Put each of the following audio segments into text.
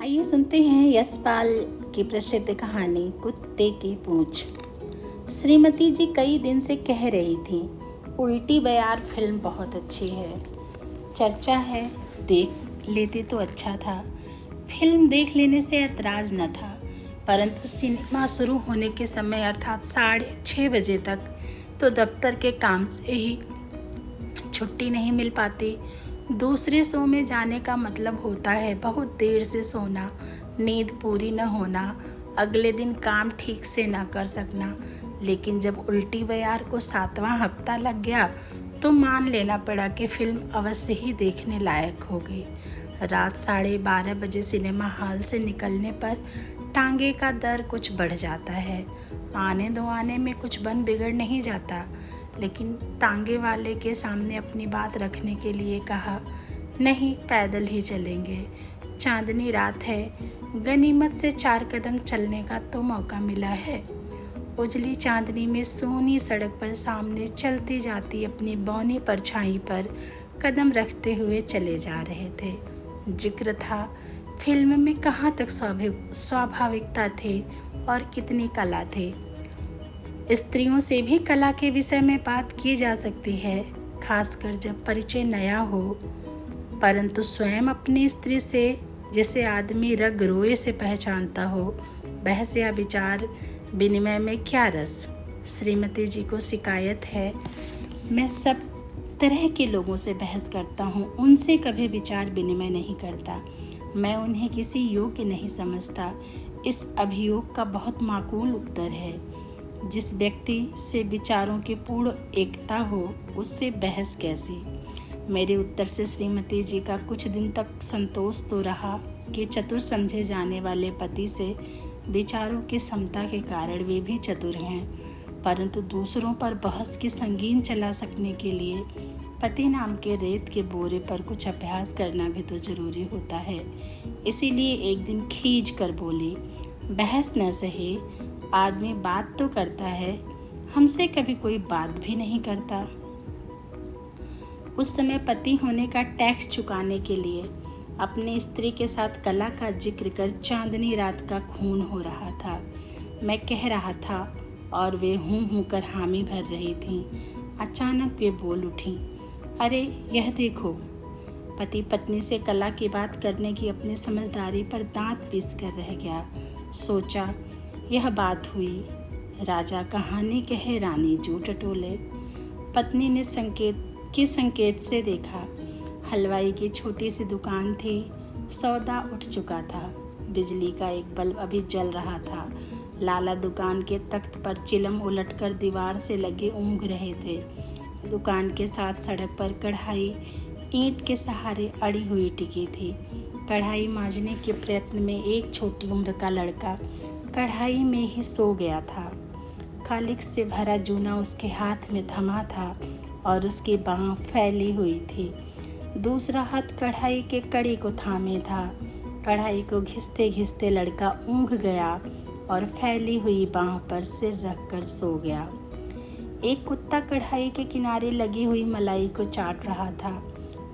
आइए सुनते हैं यशपाल की प्रसिद्ध कहानी कुत्ते की पूंछ। श्रीमती जी कई दिन से कह रही थी, उल्टी बयार फिल्म बहुत अच्छी है, चर्चा है, देख लेते तो अच्छा था। फिल्म देख लेने से ऐतराज़ न था, परंतु सिनेमा शुरू होने के समय अर्थात 6:30 बजे तक तो दफ्तर के काम से ही छुट्टी नहीं मिल पाती। दूसरे शो में जाने का मतलब होता है बहुत देर से सोना, नींद पूरी न होना, अगले दिन काम ठीक से न कर सकना। लेकिन जब उल्टी बयार को 7वां हफ्ता लग गया तो मान लेना पड़ा कि फिल्म अवश्य ही देखने लायक हो गई। रात 12:30 बजे सिनेमा हॉल से निकलने पर टांगे का दर कुछ बढ़ जाता है। आने दो आने में कुछ बन बिगड़ नहीं जाता, लेकिन टांगे वाले के सामने अपनी बात रखने के लिए कहा, नहीं पैदल ही चलेंगे, चांदनी रात है, गनीमत से 4 कदम चलने का तो मौका मिला है। उजली चांदनी में सोनी सड़क पर सामने चलती जाती अपनी बौनी परछाई पर कदम रखते हुए चले जा रहे थे। जिक्र था फिल्म में कहाँ तक स्वाभाविकता थे और कितनी कला थे। स्त्रियों से भी कला के विषय में बात की जा सकती है, खासकर जब परिचय नया हो, परंतु स्वयं अपनी स्त्री से जिसे आदमी रग रोए से पहचानता हो, बहस या विचार विनिमय में क्या रस। श्रीमती जी को शिकायत है, मैं सब तरह के लोगों से बहस करता हूँ, उनसे कभी विचार विनिमय नहीं करता, मैं उन्हें किसी योग्य नहीं समझता। इस अभियोग का बहुत माकूल उत्तर है, जिस व्यक्ति से विचारों की पूर्ण एकता हो उससे बहस कैसी। मेरे उत्तर से श्रीमती जी का कुछ दिन तक संतोष तो रहा कि चतुर समझे जाने वाले पति से विचारों की समता के कारण वे भी चतुर हैं, परंतु दूसरों पर बहस की संगीन चला सकने के लिए पति नाम के रेत के बोरे पर कुछ अभ्यास करना भी तो जरूरी होता है। इसीलिए एक दिन खींच कर बोली, बहस न सही, आदमी बात तो करता है, हमसे कभी कोई बात भी नहीं करता। उस समय पति होने का टैक्स चुकाने के लिए अपनी स्त्री के साथ कला का जिक्र कर चांदनी रात का खून हो रहा था। मैं कह रहा था और वे हूँ कर हामी भर रही थीं। अचानक वे बोल उठी, अरे यह देखो। पति पत्नी से कला की बात करने की अपनी समझदारी पर दांत पीस कर रह गया। सोचा, यह बात हुई, राजा कहानी कहे रानी जूठ टटोले। पत्नी ने संकेत से देखा। हलवाई की छोटी सी दुकान थी, सौदा उठ चुका था, बिजली का एक बल्ब अभी जल रहा था। लाला दुकान के तख्त पर चिलम उलटकर दीवार से लगे ऊँघ रहे थे। दुकान के साथ सड़क पर कढ़ाई ईंट के सहारे अड़ी हुई टिकी थी। कढ़ाई मांजने के प्रयत्न में एक छोटी उम्र का लड़का कढ़ाई में ही सो गया था। कालिक से भरा जूना उसके हाथ में थमा था और उसकी बाँह फैली हुई थी। दूसरा हाथ कढ़ाई के कड़ी को थामे था। कढ़ाई को घिसते घिसते लड़का ऊँघ गया और फैली हुई बाँह पर सिर रखकर सो गया। एक कुत्ता कढ़ाई के किनारे लगी हुई मलाई को चाट रहा था।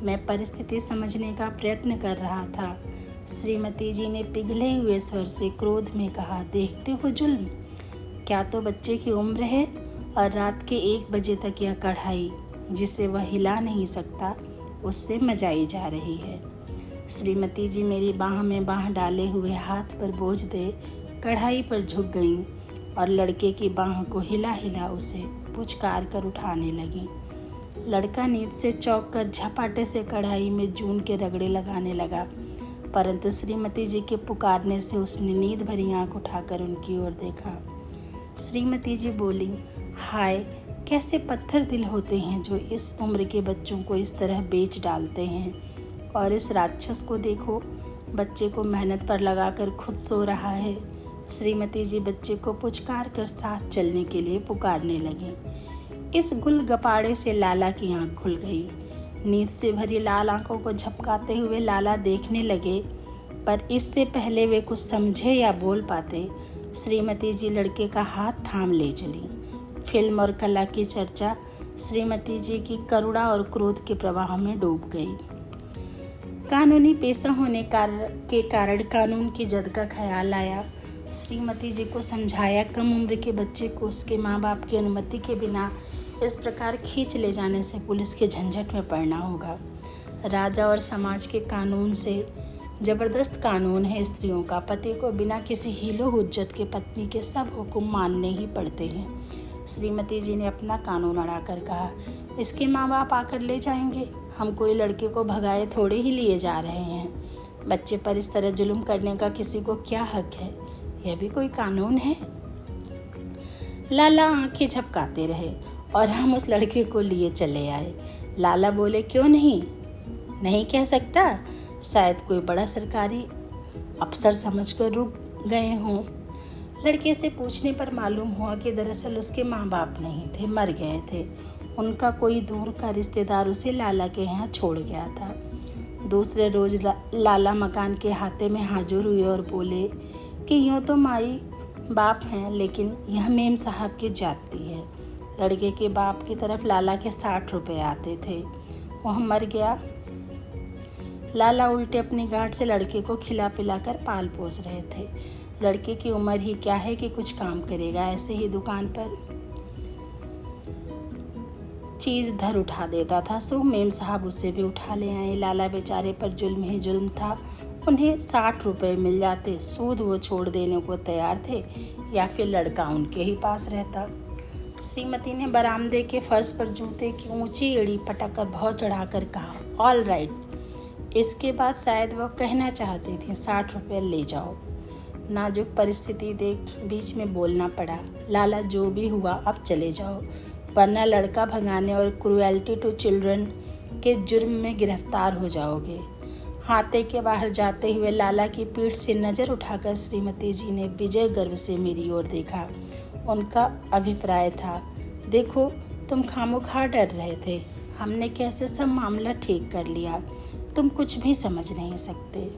मैं परिस्थिति समझने का प्रयत्न कर रहा था। श्रीमती जी ने पिघले हुए स्वर से क्रोध में कहा, देखते हो जुल्म, क्या तो बच्चे की उम्र है और रात के 1 बजे तक यह कढ़ाई जिसे वह हिला नहीं सकता उससे मजाई जा रही है। श्रीमती जी मेरी बाँह में बाँह डाले हुए हाथ पर बोझ दे कढ़ाई पर झुक गईं और लड़के की बाँह को हिला हिला उसे पुचकार कर उठाने लगीं। लड़का नींद से चौंक कर झपाटे से कढ़ाई में जून के रगड़े लगाने लगा, परंतु श्रीमती जी के पुकारने से उसने नींद भरी आंख उठाकर उनकी ओर देखा। श्रीमती जी बोली, हाय, कैसे पत्थर दिल होते हैं जो इस उम्र के बच्चों को इस तरह बेच डालते हैं। और इस राक्षस को देखो, बच्चे को मेहनत पर लगाकर खुद सो रहा है। श्रीमती जी बच्चे को पुचकार कर साथ चलने के लिए पुकारने लगी। इस गुल गपाड़े से लाला की आंख खुल गई। नींद से भरी लाल आंखों को झपकाते हुए लाला देखने लगे, पर इससे पहले वे कुछ समझे या बोल पाते, श्रीमती जी लड़के का हाथ थाम ले चली। फिल्म और कला की चर्चा श्रीमती जी की करुणा और क्रोध के प्रवाह में डूब गई। कानूनी पेशा होने के कारण कानून की जद का ख्याल आया। श्रीमती जी को समझाया कम उम्र के बच्चे को उसके माँ बाप की अनुमति के बिना इस प्रकार खींच ले जाने से पुलिस के झंझट में पड़ना होगा। राजा और समाज के कानून से ज़बरदस्त कानून है स्त्रियों का। पति को बिना किसी हीलो हुज्जत के पत्नी के सब हुक्म मानने ही पड़ते हैं। श्रीमती जी ने अपना कानून अड़ाकर कहा, इसके माँ बाप आकर ले जाएंगे, हम कोई लड़के को भगाए थोड़े ही लिए जा रहे हैं। बच्चे पर इस तरह जुल्म करने का किसी को क्या हक है? यह भी कोई कानून है? लाला आंखें झपकाते रहे और हम उस लड़के को लिए चले आए। लाला बोले, क्यों नहीं कह सकता? शायद कोई बड़ा सरकारी अफसर समझकर रुक गए हों। लड़के से पूछने पर मालूम हुआ कि दरअसल उसके माँ बाप नहीं थे, मर गए थे। उनका कोई दूर का रिश्तेदार उसे लाला के यहाँ छोड़ गया था। दूसरे रोज लाला मकान के हाथे में हाजिर हुए और बोले कि यूँ तो माई बाप हैं, लेकिन यह मेम साहब की जाती है। लड़के के बाप की तरफ लाला के 60 रुपये आते थे। वह मर गया। लाला उल्टे अपनी गांठ से लड़के को खिला पिला कर पाल पोस रहे थे। लड़के की उम्र ही क्या है कि कुछ काम करेगा, ऐसे ही दुकान पर चीज़ धर उठा देता था। सो मेम साहब उसे भी उठा ले आए। लाला बेचारे पर जुल्म ही जुल्म था। उन्हें 60 रुपये मिल जाते, सूद वो छोड़ देने को तैयार थे, या फिर लड़का उनके ही पास रहता। श्रीमती ने बरामदे के फर्श पर जूते की ऊंची एड़ी पटक कर भाव चढ़ाकर कहा, ऑल राइट। इसके बाद शायद वह कहना चाहती थी, 60 रुपये ले जाओ। नाजुक परिस्थिति देख बीच में बोलना पड़ा, लाला जो भी हुआ अब चले जाओ, वरना लड़का भगाने और क्रुएल्टी टू चिल्ड्रन के जुर्म में गिरफ्तार हो जाओगे। हाथे के बाहर जाते हुए लाला की पीठ से नज़र उठाकर श्रीमती जी ने विजय गर्व से मेरी ओर देखा। उनका अभिप्राय था, देखो तुम खामोखा डर रहे थे, हमने कैसे सब मामला ठीक कर लिया, तुम कुछ भी समझ नहीं सकते।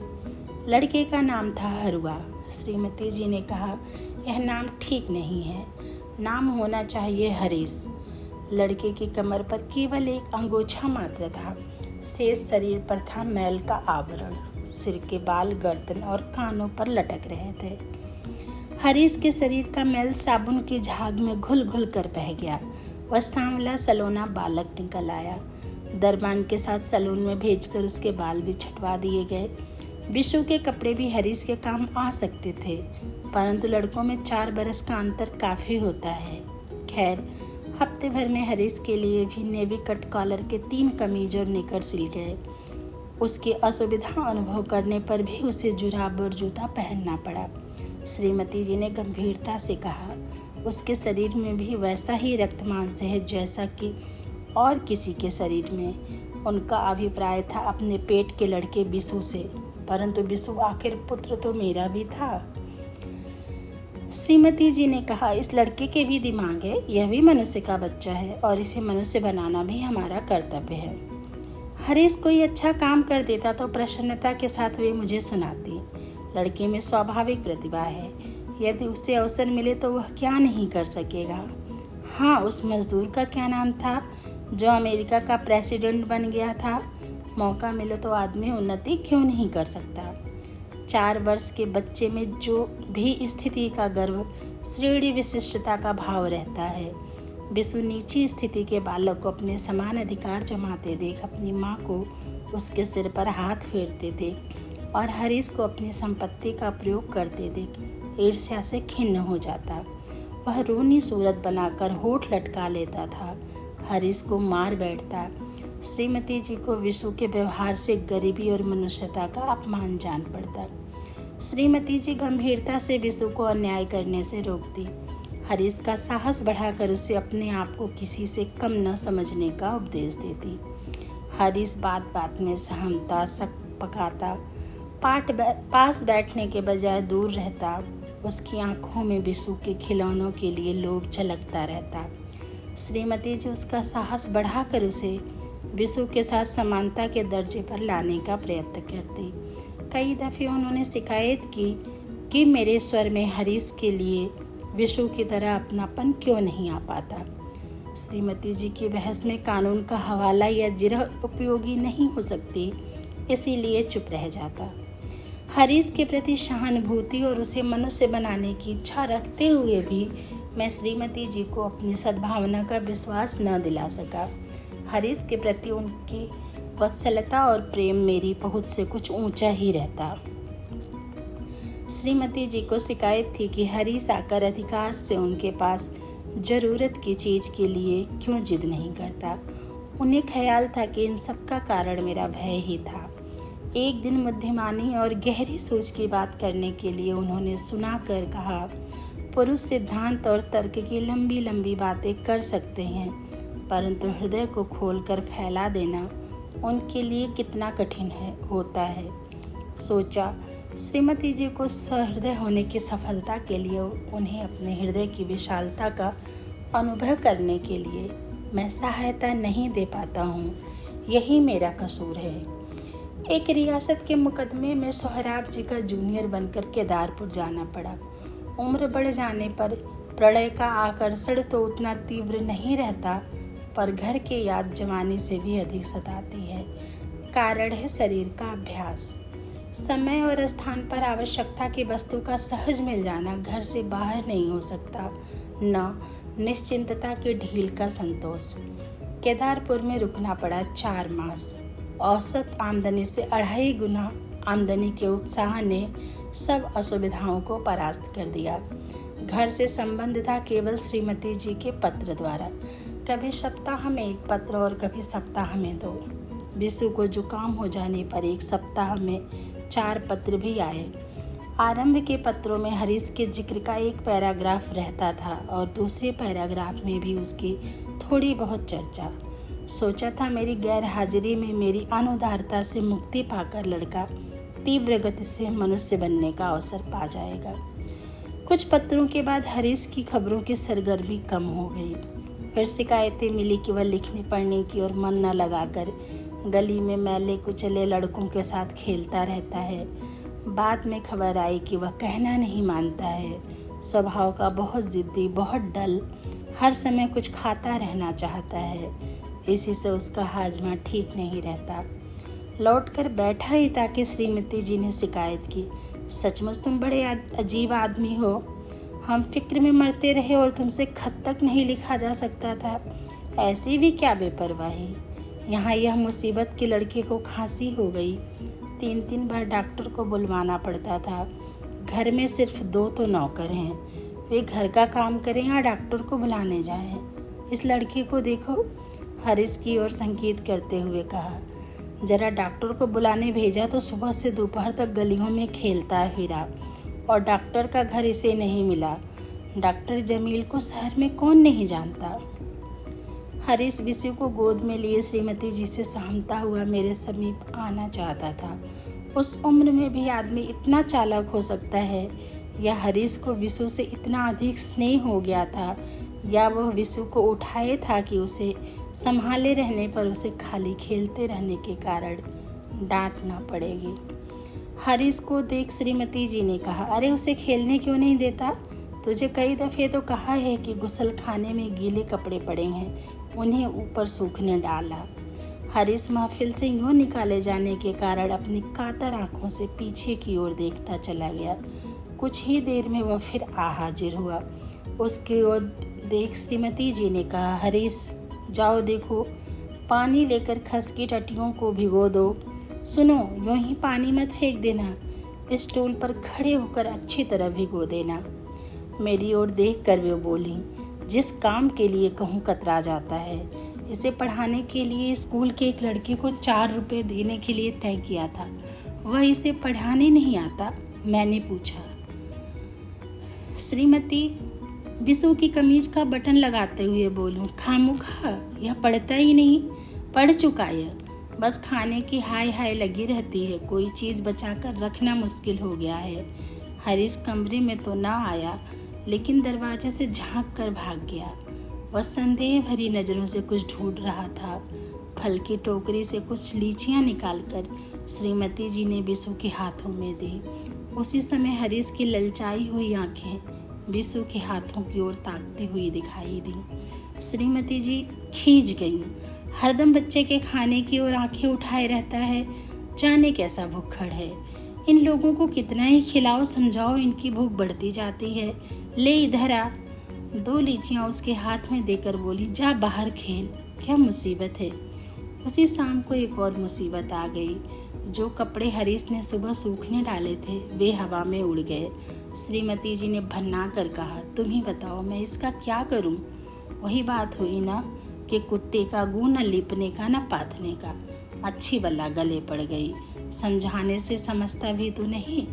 लड़के का नाम था हरुआ। श्रीमती जी ने कहा, यह नाम ठीक नहीं है, नाम होना चाहिए हरीश। लड़के की कमर पर केवल एक अंगोछा मात्र था, शेष शरीर पर था मैल का आवरण। सिर के बाल गर्दन और कानों पर लटक रहे थे। हरीश के शरीर का मैल साबुन की झाग में घुल घुल कर बह गया। वह सांवला सलोना बालक निकल आया। दरबान के साथ सलून में भेजकर उसके बाल भी छटवा दिए गए। विशु के कपड़े भी हरीश के काम आ सकते थे, परंतु लड़कों में 4 बरस का अंतर काफ़ी होता है। खैर, हफ्ते भर में हरीश के लिए भी नेवी कट कॉलर के 3 कमीज और निकर सिल गए। उसकी असुविधा अनुभव करने पर भी उसे जुराब और जूता पहनना पड़ा। श्रीमती जी ने गंभीरता से कहा, उसके शरीर में भी वैसा ही रक्त मांस है जैसा कि और किसी के शरीर में। उनका अभिप्राय था अपने पेट के लड़के बिशु से, परंतु बिशु आखिर पुत्र तो मेरा भी था। श्रीमती जी ने कहा, इस लड़के के भी दिमाग है, यह भी मनुष्य का बच्चा है और इसे मनुष्य बनाना भी हमारा कर्तव्य है। हरीश कोई अच्छा काम कर देता तो प्रसन्नता के साथ वे मुझे सुनाती। लड़के में स्वाभाविक प्रतिभा है, यदि उसे अवसर मिले तो वह क्या नहीं कर सकेगा। हाँ, उस मजदूर का क्या नाम था जो अमेरिका का प्रेसिडेंट बन गया था? मौका मिले तो आदमी उन्नति क्यों नहीं कर सकता? 4 वर्ष के बच्चे में जो भी स्थिति का गर्व, श्रेणी विशिष्टता का भाव रहता है। विशु नीची स्थिति के बालक को अपने समान अधिकार जमाते देख अपनी माँ को उसके सिर पर हाथ फेरते देख और हरीश को अपनी संपत्ति का प्रयोग करते देख ईर्ष्या से खिन्न हो जाता। वह रोनी सूरत बनाकर होठ लटका लेता था। हरीश को मार बैठता। श्रीमती जी को विशु के व्यवहार से गरीबी और मनुष्यता का अपमान जान पड़ता। श्रीमती जी गंभीरता से विशु को अन्याय करने से रोकती। हरीश का साहस बढ़ाकर उसे अपने आप को किसी से कम न समझने का उपदेश देती। हरीश बात बात में सहमता, शक पकाता, पास बैठने के बजाय दूर रहता। उसकी आंखों में विशु के खिलौनों के लिए लोभ झलकता रहता। श्रीमती जी उसका साहस बढ़ाकर उसे विशु के साथ समानता के दर्जे पर लाने का प्रयत्न करती। कई दफ़े उन्होंने शिकायत की कि मेरे स्वर में हरीश के लिए विशु की तरह अपनापन क्यों नहीं आ पाता। श्रीमती जी की बहस में कानून का हवाला या जिरह उपयोगी नहीं हो सकती। इसीलिए चुप रह जाता। हरीश के प्रति सहानुभूति और उसे मनुष्य बनाने की इच्छा रखते हुए भी मैं श्रीमती जी को अपनी सद्भावना का विश्वास न दिला सका। हरीश के प्रति उनकी वत्सलता और प्रेम मेरी पहुंच से कुछ ऊंचा ही रहता। श्रीमती जी को शिकायत थी कि हरीश आकर अधिकार से उनके पास ज़रूरत की चीज़ के लिए क्यों जिद नहीं करता। उन्हें ख्याल था कि इन सब का कारण मेरा भय ही था। एक दिन बुद्धिमानी और गहरी सोच की बात करने के लिए उन्होंने सुना कर कहा, पुरुष सिद्धांत और तर्क की लंबी लंबी बातें कर सकते हैं, परंतु हृदय को खोलकर फैला देना उनके लिए कितना कठिन होता है। सोचा, श्रीमती जी को सहृदय होने की सफलता के लिए उन्हें अपने हृदय की विशालता का अनुभव करने के लिए मैं सहायता नहीं दे पाता हूँ, यही मेरा कसूर है। एक रियासत के मुकदमे में सोहराब जी का जूनियर बनकर केदारपुर जाना पड़ा। उम्र बढ़ जाने पर प्रणय का आकर्षण तो उतना तीव्र नहीं रहता, पर घर की याद जवानी से भी अधिक सताती है। कारण है शरीर का अभ्यास। समय और स्थान पर आवश्यकता की वस्तु का सहज मिल जाना घर से बाहर नहीं हो सकता, न निश्चिंतता की ढील का संतोष। केदारपुर में रुकना पड़ा 4 मास। औसत आमदनी से 2.5 गुना आमदनी के उत्साह ने सब असुविधाओं को परास्त कर दिया। घर से संबंध था केवल श्रीमती जी के पत्र द्वारा। कभी सप्ताह में 1 पत्र और कभी सप्ताह में 2। विशु को जुकाम हो जाने पर 1 सप्ताह में 4 पत्र भी आए। आरंभ के पत्रों में हरीश के जिक्र का 1 पैराग्राफ रहता था और दूसरे पैराग्राफ में भी उसकी थोड़ी बहुत चर्चा। सोचा था मेरी गैर हाजिरी में मेरी अनुदारता से मुक्ति पाकर लड़का तीव्र गति से मनुष्य बनने का अवसर पा जाएगा। कुछ पत्रों के बाद हरीश की खबरों की सरगर्मी कम हो गई। फिर शिकायतें मिली कि वह लिखने पढ़ने की ओर मन न लगाकर गली में मैले कुचले लड़कों के साथ खेलता रहता है। बाद में खबर आई कि वह कहना नहीं मानता है, स्वभाव का बहुत जिद्दी, बहुत डल, हर समय कुछ खाता रहना चाहता है। इसी से उसका हाजमा ठीक नहीं रहता। लौटकर बैठा ही था कि श्रीमती जी ने शिकायत की, सचमुच तुम बड़े अजीब आदमी हो। हम फिक्र में मरते रहे और तुमसे खत तक नहीं लिखा जा सकता था। ऐसी भी क्या बेपरवाही। यहाँ यह मुसीबत कि लड़के को खांसी हो गई। 3 बार डॉक्टर को बुलवाना पड़ता था। घर में सिर्फ 2 तो नौकर हैं, वे घर का काम करें या डॉक्टर को बुलाने जाएं। इस लड़के को देखो, हरीश की ओर संकेत करते हुए कहा। जरा डॉक्टर को बुलाने भेजा तो सुबह से दोपहर तक गलियों में खेलता फिरा और डॉक्टर का घर इसे नहीं मिला। डॉक्टर जमील को शहर में कौन नहीं जानता। हरीश विशु को गोद में लिए श्रीमती जी से सहमता हुआ मेरे समीप आना चाहता था। उस उम्र में भी आदमी इतना चालाक हो सकता है, या हरीश को विशु से इतना अधिक स्नेह हो गया था, या वह विशु को उठाए था कि उसे संभाले रहने पर उसे खाली खेलते रहने के कारण डांटना पड़ेगी। हरीश को देख श्रीमती जी ने कहा, अरे उसे खेलने क्यों नहीं देता? तुझे कई दफ़े तो कहा है कि गुसल खाने में गीले कपड़े पड़े हैं, उन्हें ऊपर सूखने डाला। हरीश महफिल से यूँ निकाले जाने के कारण अपनी कातर आंखों से पीछे की ओर देखता चला गया। कुछ ही देर में वह फिर आ हाजिर हुआ। उसकी ओर देख श्रीमती जी ने कहा, हरीश जाओ देखो, पानी लेकर खस की टटियों को भिगो दो। सुनो, यूँ ही पानी मत फेंक देना, स्टूल पर खड़े होकर अच्छी तरह भिगो देना। मेरी ओर देख कर वे बोली, जिस काम के लिए कहूँ कतरा जाता है। इसे पढ़ाने के लिए स्कूल के एक लड़के को 4 रुपये देने के लिए तय किया था। वह इसे पढ़ाने नहीं आता। मैंने पूछा, श्रीमती विशु की कमीज का बटन लगाते हुए बोलूं, खामुखा यह पढ़ता ही नहीं, पढ़ चुका यह, बस खाने की हाय हाय लगी रहती है। कोई चीज़ बचाकर रखना मुश्किल हो गया है। हरीश कमरे में तो ना आया, लेकिन दरवाजे से झांक कर भाग गया। वह संदेह भरी नज़रों से कुछ ढूंढ रहा था। फल की टोकरी से कुछ लीचियां निकालकर श्रीमती जी ने विशु के हाथों में दी। उसी समय हरीश की ललचाई हुई आंखें विशु के हाथों की ओर ताकती हुई दिखाई दी। श्रीमती जी खींच गईं। हरदम बच्चे के खाने की ओर आंखें उठाए रहता है, जाने कैसा भुक्खड़ है। इन लोगों को कितना ही खिलाओ समझाओ, इनकी भूख बढ़ती जाती है। ले इधर आ। 2 लीचियाँ उसके हाथ में देकर बोली, जा बाहर खेल, क्या मुसीबत है। उसी शाम को एक और मुसीबत आ गई। जो कपड़े हरीश ने सुबह सूखने डाले थे वे हवा में उड़ गए। श्रीमती जी ने भन्ना कर कहा, तुम ही बताओ मैं इसका क्या करूं। वही बात हुई ना कि कुत्ते का गू न लिपने का न पाथने का। अच्छी बल्ला गले पड़ गई। समझाने से समझता भी तो नहीं।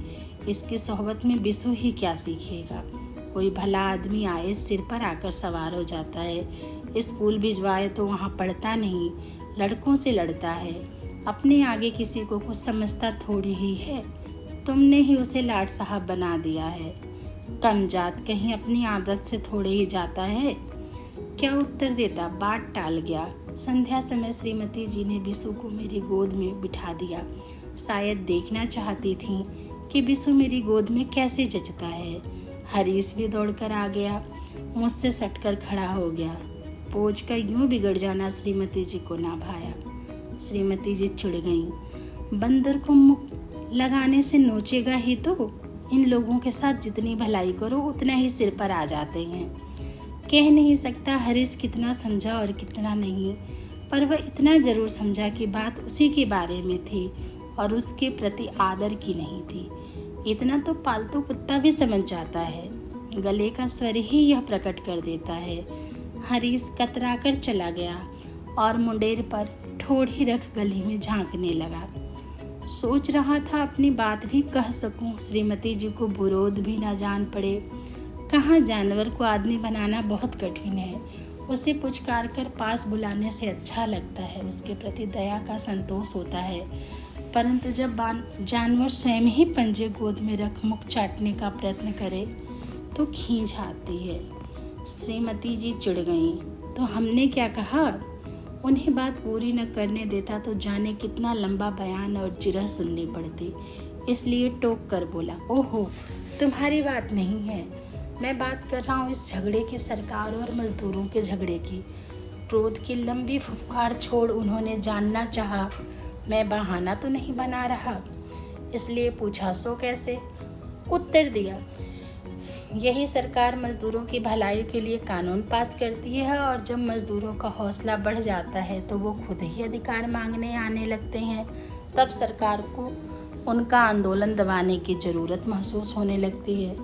इसकी सोहबत में बिसु ही क्या सीखेगा। कोई भला आदमी आए सिर पर आकर सवार हो जाता है। स्कूल भिजवाए तो वहाँ पढ़ता नहीं, लड़कों से लड़ता है। अपने आगे किसी को कुछ समझता थोड़ी ही है। तुमने ही उसे लाड साहब बना दिया है। कम जात कहीं अपनी आदत से थोड़े ही जाता है। क्या उत्तर देता, बात टाल गया। संध्या समय श्रीमती जी ने बिसु को मेरी गोद में बिठा दिया। शायद देखना चाहती थी कि बिसु मेरी गोद में कैसे जचता है। हरीश भी दौड़कर आ गया, मुझसे सटकर खड़ा हो गया। पोज का यूं बिगड़ जाना श्रीमती जी को ना भाया। श्रीमती जी चिढ़ गईं। बंदर को मुख लगाने से नोचेगा ही तो। इन लोगों के साथ जितनी भलाई करो उतना ही सिर पर आ जाते हैं। कह नहीं सकता हरीश कितना समझा और कितना नहीं, पर वह इतना जरूर समझा कि बात उसी के बारे में थी और उसके प्रति आदर की नहीं थी। इतना तो पालतू कुत्ता भी समझ जाता है। गले का स्वर ही यह प्रकट कर देता है। हरीश कतरा कर चला गया और मुंडेर पर ठोड़ी रख गली में झांकने लगा। सोच रहा था अपनी बात भी कह सकूं, श्रीमती जी को विरोध भी ना जान पड़े। कहाँ जानवर को आदमी बनाना बहुत कठिन है। उसे पुचकार कर पास बुलाने से अच्छा लगता है, उसके प्रति दया का संतोष होता है। परंतु जब जानवर स्वयं ही पंजे गोद में रख मुख चाटने का प्रयत्न करे तो खींच आती है। श्रीमती जी चिढ़ गईं। तो हमने क्या कहा। उन्हें बात पूरी न करने देता तो जाने कितना लंबा बयान और जिरह सुननी पड़ती। इसलिए टोक कर बोला, ओहो तुम्हारी बात नहीं है, मैं बात कर रहा हूँ इस झगड़े की, सरकार और मजदूरों के झगड़े की। क्रोध की लंबी फुफकार छोड़ उन्होंने जानना चाहा, मैं बहाना तो नहीं बना रहा, इसलिए पूछा सो कैसे। उत्तर दिया, यही सरकार मजदूरों की भलाई के लिए कानून पास करती है और जब मजदूरों का हौसला बढ़ जाता है तो वो खुद ही अधिकार मांगने आने लगते हैं। तब सरकार को उनका आंदोलन दबाने की ज़रूरत महसूस होने लगती है।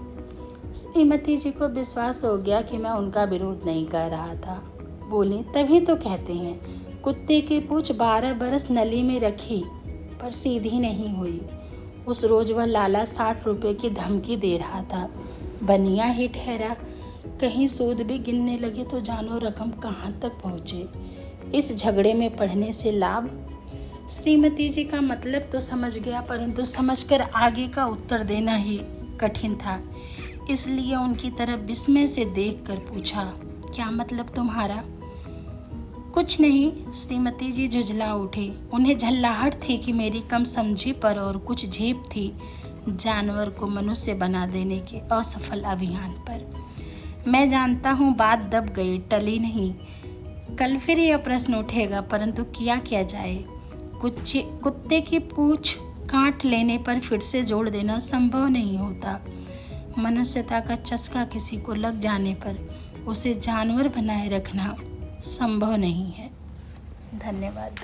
श्रीमती जी को विश्वास हो गया कि मैं उनका विरोध नहीं कर रहा था। बोली, तभी तो कहते हैं कुत्ते की पूंछ 12 बरस नली में रखी पर सीधी नहीं हुई। उस रोज वह लाला 60 रुपए की धमकी दे रहा था, बनिया ही ठहरा। कहीं सूद भी गिनने लगे तो जानो रकम कहाँ तक पहुँचे। इस झगड़े में पढ़ने से लाभ। श्रीमती जी का मतलब तो समझ गया, परंतु समझकर आगे का उत्तर देना ही कठिन था। इसलिए उनकी तरफ विस्मय से देखकर पूछा, क्या मतलब तुम्हारा। कुछ नहीं, श्रीमती जी झुंझला उठी। उन्हें झल्लाहट थी कि मेरी कम समझी पर और कुछ झेप थी जानवर को मनुष्य बना देने के असफल अभियान पर। मैं जानता हूँ बात दब गई, टली नहीं। कल फिर यह प्रश्न उठेगा, परंतु किया क्या जाए। कुत्ते की पूंछ काट लेने पर फिर से जोड़ देना संभव नहीं होता। मनुष्यता का चस्का किसी को लग जाने पर उसे जानवर बनाए रखना संभव नहीं है। धन्यवाद।